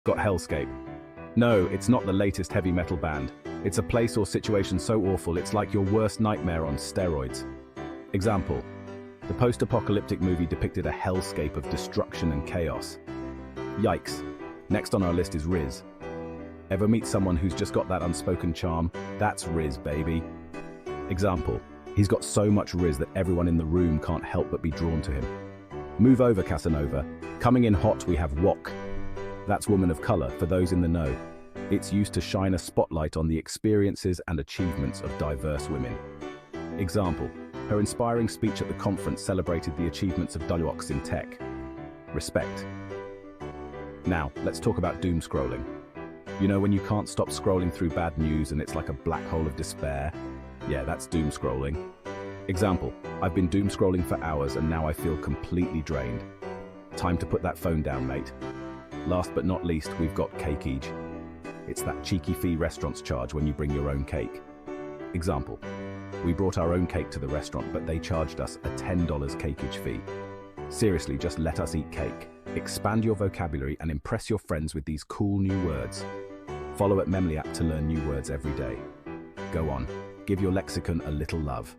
Got Hellscape? No, it's not the latest heavy metal band. It's a place or situation so awful it's like your worst nightmare on steroids. Example: the post-apocalyptic movie depicted a hellscape of destruction and chaos. Yikes. Next on our list is Rizz. Ever meet someone who's just got that unspoken charm? That's Rizz, baby. Example: he's got so much Rizz that everyone in the room can't help but be drawn to him. Move over, Casanova. Coming in hot, we have Wok. That's woman of color, for those in the know. It's used to shine a spotlight on the experiences and achievements of diverse women. Example: her inspiring speech at the conference celebrated the achievements of Woks in tech. Respect. Now, let's talk about doomscrolling. You know when you can't stop scrolling through bad news and it's like a black hole of despair? Yeah, that's doomscrolling. Example: I've been doomscrolling for hours and now I feel completely drained. Time to put that phone down, mate. Last but not least, we've got Cakeage. It's that cheeky fee restaurants charge when you bring your own cake. Example: we brought our own cake to the restaurant, but they charged us a $10 Cakeage fee. Seriously, just let us eat cake. Expand your vocabulary and impress your friends with these cool new words. Follow at Memly app to learn new words every day. Go on, give your lexicon a little love.